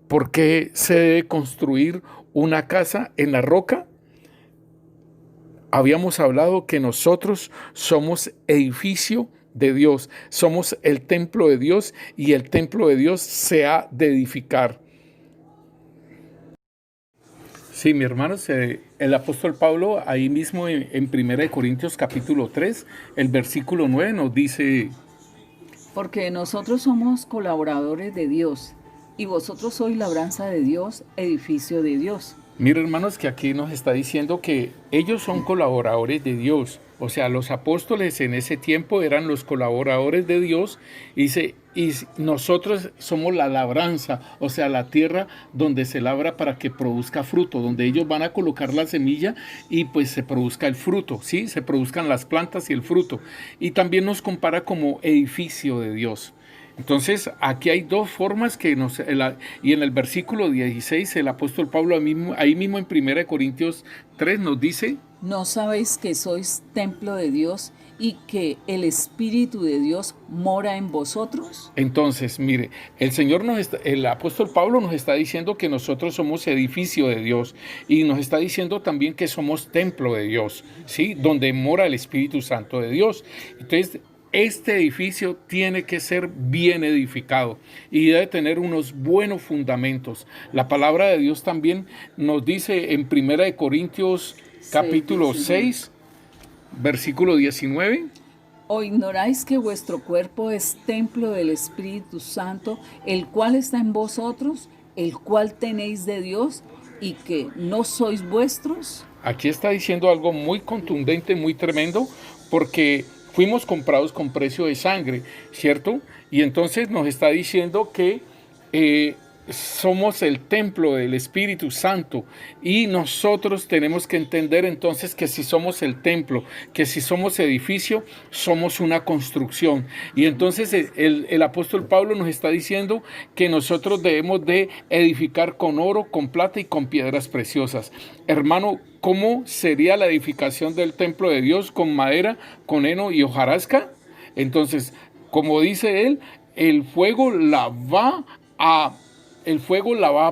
¿Por qué se debe construir una casa en la roca? Habíamos hablado que nosotros somos edificio de Dios, somos el templo de Dios y el templo de Dios se ha de edificar. Sí, mi hermano, el apóstol Pablo ahí mismo en 1 Corintios capítulo 3, el versículo 9 nos dice:
porque nosotros somos colaboradores de Dios, y vosotros sois labranza de Dios, edificio de Dios.
Mira, hermanos, que aquí nos está diciendo que ellos son colaboradores de Dios. O sea, los apóstoles en ese tiempo eran los colaboradores de Dios, y nosotros somos la labranza, o sea, la tierra donde se labra para que produzca fruto, donde ellos van a colocar la semilla y pues se produzca el fruto, ¿sí? Se produzcan las plantas y el fruto. Y también nos compara como edificio de Dios. Entonces, aquí hay dos formas y en el versículo 16, el apóstol Pablo ahí mismo en 1 Corintios 3 nos dice:
¿no sabéis que sois templo de Dios y que el Espíritu de Dios mora en vosotros?
Entonces, mire, el apóstol Pablo nos está diciendo que nosotros somos edificio de Dios, y nos está diciendo también que somos templo de Dios, ¿sí? Donde mora el Espíritu Santo de Dios. Entonces, este edificio tiene que ser bien edificado y debe tener unos buenos fundamentos. La palabra de Dios también nos dice en 1 Corintios capítulo 6, versículo 19.
¿O ignoráis que vuestro cuerpo es templo del Espíritu Santo, el cual está en vosotros, el cual tenéis de Dios, y que no sois vuestros?
Aquí está diciendo algo muy contundente, muy tremendo, porque fuimos comprados con precio de sangre, ¿cierto? Y entonces nos está diciendo que somos el templo del Espíritu Santo, y nosotros tenemos que entender entonces que si somos el templo, que si somos edificio, somos una construcción. Y entonces el apóstol Pablo nos está diciendo que nosotros debemos de edificar con oro, con plata y con piedras preciosas. Hermano, ¿cómo sería la edificación del templo de Dios? Con madera, con heno y hojarasca. Entonces, como dice él, el fuego la va a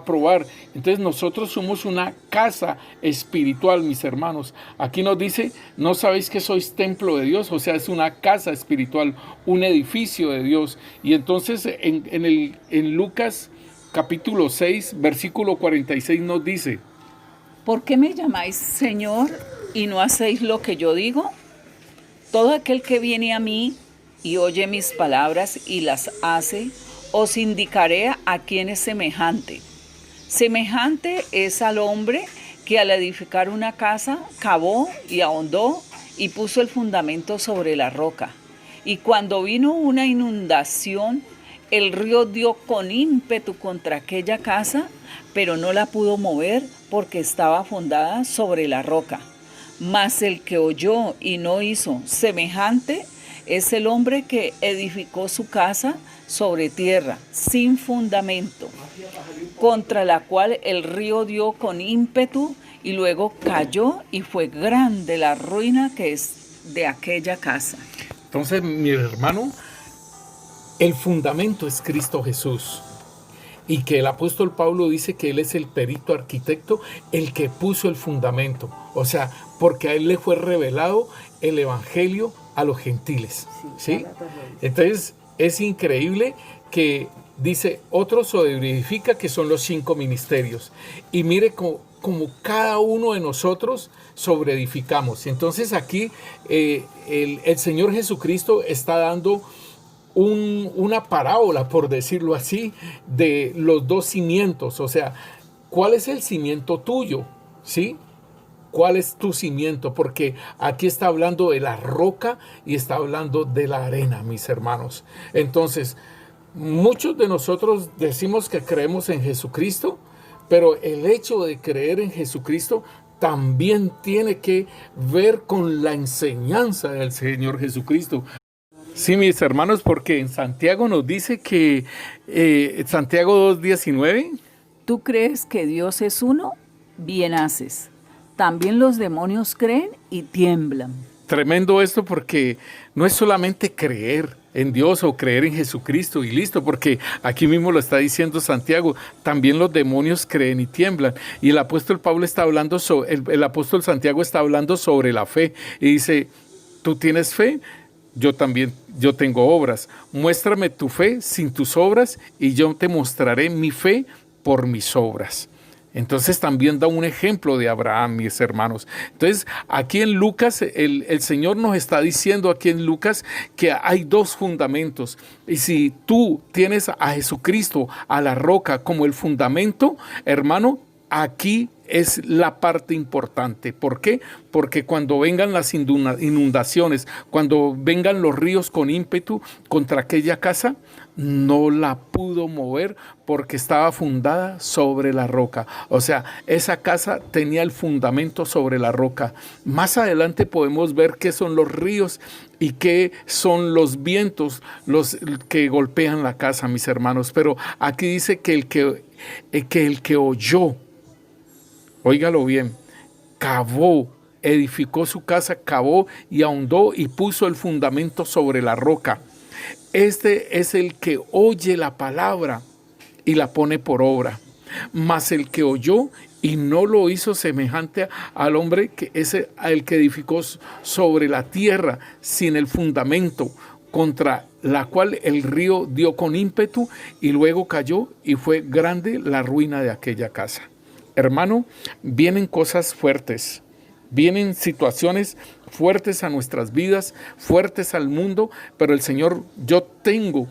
probar. Entonces nosotros somos una casa espiritual, mis hermanos. Aquí nos dice: no sabéis que sois templo de Dios, o sea, es una casa espiritual, un edificio de Dios. Y entonces en Lucas capítulo 6, versículo 46 nos dice:
¿por qué me llamáis Señor y no hacéis lo que yo digo? Todo aquel que viene a mí y oye mis palabras y las hace, os indicaré a quién es semejante. Semejante es al hombre que al edificar una casa cavó y ahondó y puso el fundamento sobre la roca. Y cuando vino una inundación, el río dio con ímpetu contra aquella casa, pero no la pudo mover porque estaba fundada sobre la roca. Mas el que oyó y no hizo semejante es el hombre que edificó su casa sobre tierra, sin fundamento, contra la cual el río dio con ímpetu y luego cayó, y fue grande la ruina que es de aquella casa.
Entonces, mi hermano, el fundamento es Cristo Jesús. Y que el apóstol Pablo dice que él es el perito arquitecto, el que puso el fundamento. O sea, porque a él le fue revelado el evangelio a los gentiles. ¿Sí? Entonces, es increíble que dice, otro sobreedifica, que son los 5 ministerios. Y mire como cada uno de nosotros sobreedificamos. Entonces aquí el Señor Jesucristo está dando una parábola, por decirlo así, de los 2 cimientos. O sea, ¿cuál es el cimiento tuyo? ¿Sí? ¿Cuál es tu cimiento? Porque aquí está hablando de la roca y está hablando de la arena, mis hermanos. Entonces, muchos de nosotros decimos que creemos en Jesucristo, pero el hecho de creer en Jesucristo también tiene que ver con la enseñanza del Señor Jesucristo. Sí, mis hermanos, porque en Santiago nos dice que, Santiago 2:19.
¿Tú crees que Dios es uno? Bien haces. También los demonios creen y tiemblan.
Tremendo esto, porque no es solamente creer en Dios o creer en Jesucristo y listo, porque aquí mismo lo está diciendo Santiago, también los demonios creen y tiemblan. Y el apóstol Pablo está hablando el apóstol Santiago está hablando sobre la fe y dice, ¿tú tienes fe? Yo tengo obras. Muéstrame tu fe sin tus obras y yo te mostraré mi fe por mis obras. Entonces también da un ejemplo de Abraham, mis hermanos. Entonces aquí en Lucas, el Señor nos está diciendo aquí en Lucas que hay 2 fundamentos. Y si tú tienes a Jesucristo, a la roca como el fundamento, hermano, aquí es la parte importante. ¿Por qué? Porque cuando vengan las inundaciones, cuando vengan los ríos con ímpetu contra aquella casa, no la pudo mover porque estaba fundada sobre la roca. O sea, esa casa tenía el fundamento sobre la roca. Más adelante podemos ver qué son los ríos y qué son los vientos los que golpean la casa, mis hermanos. Pero aquí dice que el que oyó, óigalo bien, cavó, edificó su casa, cavó y ahondó y puso el fundamento sobre la roca. Este es el que oye la palabra y la pone por obra. Mas el que oyó y no lo hizo semejante al hombre que es el que edificó sobre la tierra sin el fundamento, contra la cual el río dio con ímpetu y luego cayó, y fue grande la ruina de aquella casa. Hermano, vienen cosas fuertes, vienen situaciones fuertes a nuestras vidas, fuertes al mundo, pero el Señor, yo tengo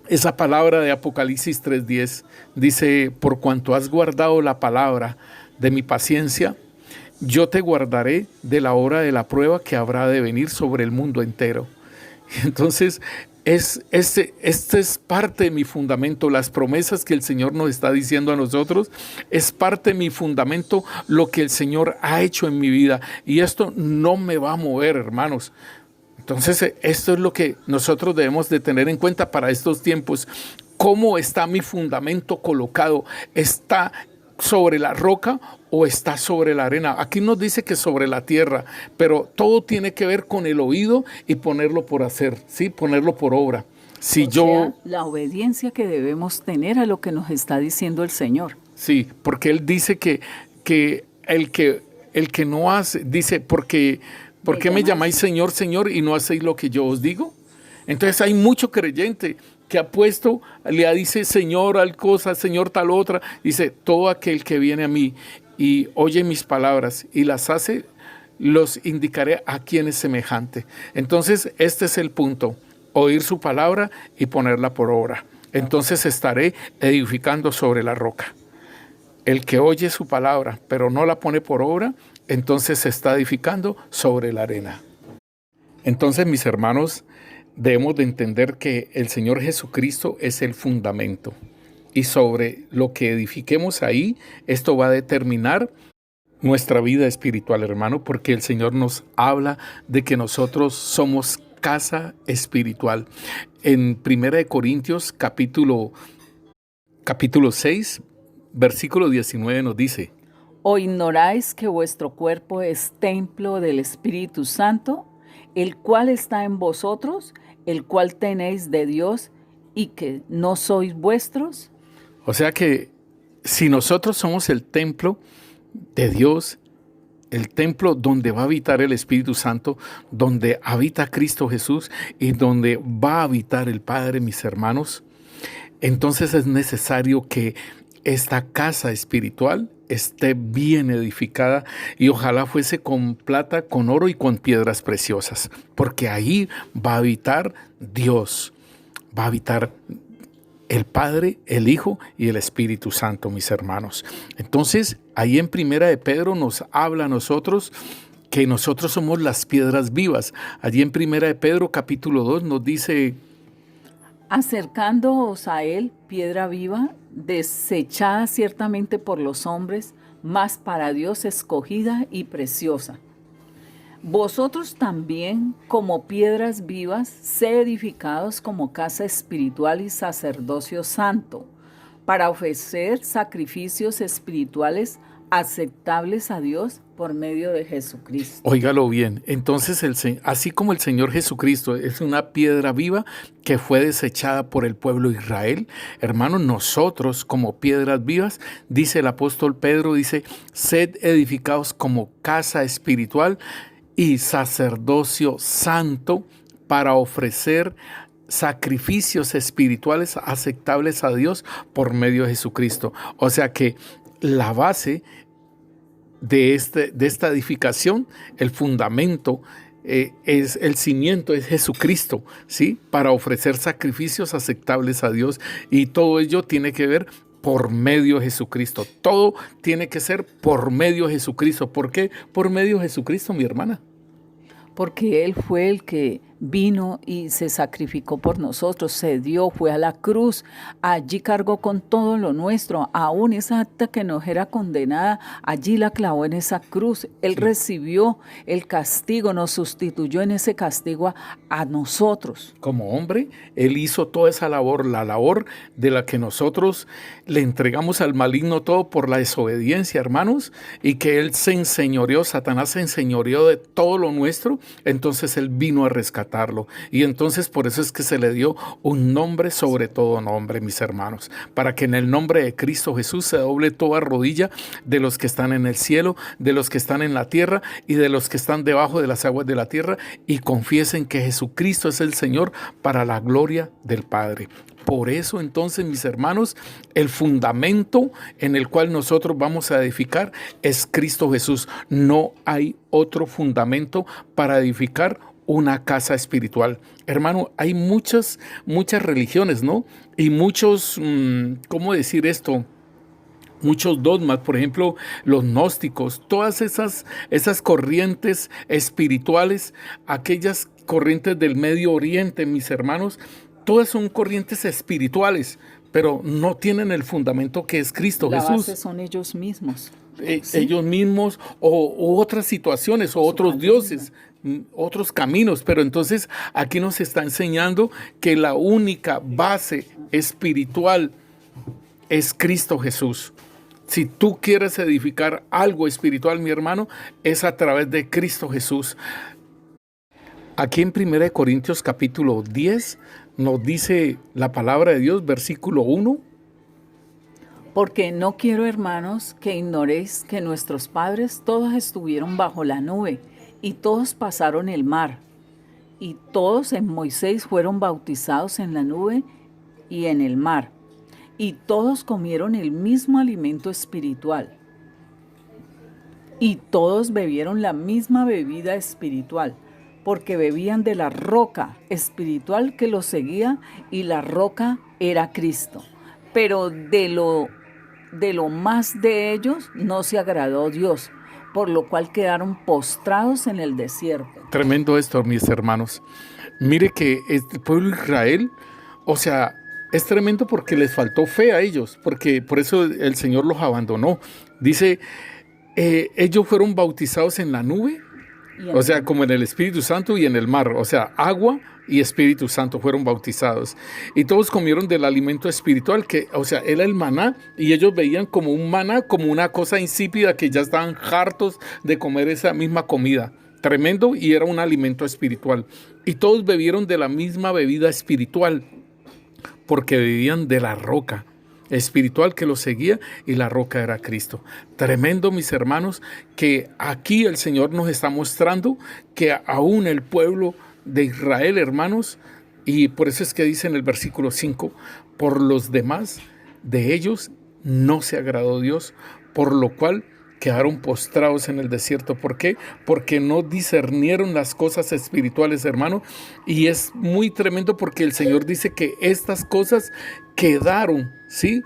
esa palabra de Apocalipsis 3:10, dice, por cuanto has guardado la palabra de mi paciencia, yo te guardaré de la hora de la prueba que habrá de venir sobre el mundo entero. Entonces, este es parte de mi fundamento, las promesas que el Señor nos está diciendo a nosotros, es parte de mi fundamento, lo que el Señor ha hecho en mi vida, y esto no me va a mover, hermanos. Entonces, esto es lo que nosotros debemos de tener en cuenta para estos tiempos. ¿Cómo está mi fundamento colocado? ¿Está sobre la roca o está sobre la arena? Aquí nos dice que sobre la tierra, pero todo tiene que ver con el oído y ponerlo por hacer, ¿sí? Ponerlo por obra. Si
la obediencia que debemos tener a lo que nos está diciendo el Señor.
Sí, porque Él dice que el que no hace, dice, ¿por qué me llamáis Señor, Señor, y no hacéis lo que yo os digo? Entonces hay mucho creyente que ha puesto, le dice Señor tal cosa, Señor tal otra. Dice, todo aquel que viene a mí y oye mis palabras y las hace, los indicaré a quién es semejante. Entonces este es el punto, oír su palabra y ponerla por obra. Entonces estaré edificando sobre la roca. El que oye su palabra pero no la pone por obra, entonces se está edificando sobre la arena. Entonces, mis hermanos, debemos de entender que el Señor Jesucristo es el fundamento. Y sobre lo que edifiquemos ahí, esto va a determinar nuestra vida espiritual, hermano, porque el Señor nos habla de que nosotros somos casa espiritual. En 1 Corintios capítulo 6, versículo 19 nos dice:
¿O ignoráis que vuestro cuerpo es templo del Espíritu Santo, el cual está en vosotros, el cual tenéis de Dios, y que no sois vuestros?
O sea que si nosotros somos el templo de Dios, el templo donde va a habitar el Espíritu Santo, donde habita Cristo Jesús y donde va a habitar el Padre, mis hermanos, entonces es necesario que esta casa espiritual esté bien edificada y ojalá fuese con plata, con oro y con piedras preciosas, porque ahí va a habitar Dios, va a habitar el Padre, el Hijo y el Espíritu Santo, mis hermanos. Entonces, ahí en Primera de Pedro nos habla a nosotros que nosotros somos las piedras vivas. Allí en Primera de Pedro, capítulo 2, nos dice:
acercándoos a él, piedra viva, desechada ciertamente por los hombres, mas para Dios escogida y preciosa. Vosotros también, como piedras vivas, sed edificados como casa espiritual y sacerdocio santo, para ofrecer sacrificios espirituales aceptables a Dios por medio de Jesucristo.
Óigalo bien, entonces así como el Señor Jesucristo es una piedra viva que fue desechada por el pueblo de Israel, hermanos, nosotros como piedras vivas, dice el apóstol Pedro, dice: sed edificados como casa espiritual y sacerdocio santo para ofrecer sacrificios espirituales aceptables a Dios por medio de Jesucristo. O sea que la base de esta edificación, el fundamento, es el cimiento, es Jesucristo, ¿sí? Para ofrecer sacrificios aceptables a Dios, y todo ello tiene que ver por medio de Jesucristo. Todo tiene que ser por medio de Jesucristo. ¿Por qué por medio de Jesucristo, mi hermana?
Porque Él fue el que vino y se sacrificó por nosotros, se dio, fue a la cruz, allí cargó con todo lo nuestro, aún esa acta que nos era condenada, allí la clavó en esa cruz. Él recibió el castigo, nos sustituyó en ese castigo a nosotros.
Como hombre, Él hizo toda esa labor, la labor de la que nosotros le entregamos al maligno todo por la desobediencia, hermanos, y que Él se enseñoreó, Satanás se enseñoreó de todo lo nuestro. Entonces Él vino a rescatarlo, y entonces por eso es que se le dio un nombre sobre todo nombre, mis hermanos, para que en el nombre de Cristo Jesús se doble toda rodilla de los que están en el cielo, de los que están en la tierra y de los que están debajo de las aguas de la tierra, y confiesen que Jesucristo es el Señor, para la gloria del Padre. Por eso entonces, mis hermanos, el fundamento en el cual nosotros vamos a edificar es Cristo Jesús. No hay otro fundamento para edificar una casa espiritual. Hermano, hay muchas religiones, ¿no? Y muchos, ¿cómo decir esto? Muchos dogmas, por ejemplo, los gnósticos, todas esas corrientes espirituales, aquellas corrientes del Medio Oriente, mis hermanos, todas son corrientes espirituales, pero no tienen el fundamento que es Cristo Jesús.
La base son ellos mismos.
¿Sí? Ellos mismos o otras situaciones o otros dioses, otros caminos. Pero entonces aquí nos está enseñando que la única base espiritual es Cristo Jesús. Si tú quieres edificar algo espiritual, mi hermano, es a través de Cristo Jesús. Aquí en 1 Corintios capítulo 10 nos dice la palabra de Dios, versículo 1.
Porque no quiero, hermanos, que ignoréis que nuestros padres todos estuvieron bajo la nube, y todos pasaron el mar, y todos en Moisés fueron bautizados en la nube y en el mar, y todos comieron el mismo alimento espiritual, y todos bebieron la misma bebida espiritual, porque bebían de la roca espiritual que los seguía, y la roca era Cristo. Pero de lo más de ellos no se agradó Dios, por lo cual quedaron postrados en el desierto.
Tremendo esto, mis hermanos. Mire que el pueblo de Israel, o sea, es tremendo porque les faltó fe a ellos, porque por eso el Señor los abandonó. Dice, ellos fueron bautizados en la nube, o sea, como en el Espíritu Santo y en el mar, o sea, agua y Espíritu Santo fueron bautizados. Y todos comieron del alimento espiritual, que, o sea, era el maná, y ellos veían como un maná, como una cosa insípida, que ya estaban hartos de comer esa misma comida. Tremendo, y era un alimento espiritual. Y todos bebieron de la misma bebida espiritual, porque bebían de la roca espiritual que los seguía, y la roca era Cristo. Tremendo, mis hermanos, que aquí el Señor nos está mostrando que aún el pueblo de Israel, hermanos, y por eso es que dice en el versículo 5, por los demás de ellos no se agradó Dios, por lo cual quedaron postrados en el desierto. ¿Por qué? Porque no discernieron las cosas espirituales, hermano. Y es muy tremendo porque el Señor dice que estas cosas quedaron, ¿sí?,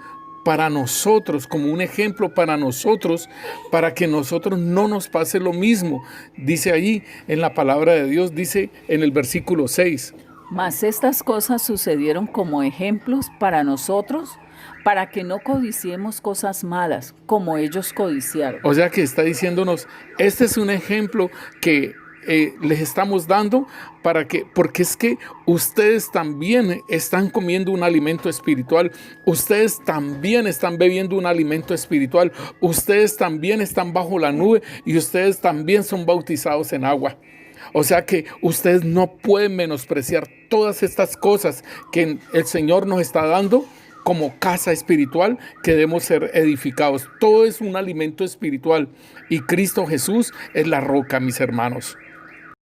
para nosotros, como un ejemplo para nosotros, para que nosotros no nos pase lo mismo. Dice ahí en la palabra de Dios, dice en el versículo 6.
Mas estas cosas sucedieron como ejemplos para nosotros, para que no codiciemos cosas malas, como ellos codiciaron.
O sea que está diciéndonos, este es un ejemplo que les estamos dando porque es que ustedes también están comiendo un alimento espiritual, ustedes también están bebiendo un alimento espiritual, ustedes también están bajo la nube y ustedes también son bautizados en agua. O sea que ustedes no pueden menospreciar todas estas cosas que el Señor nos está dando como casa espiritual, que debemos ser edificados. Todo es un alimento espiritual y Cristo Jesús es la roca, mis hermanos.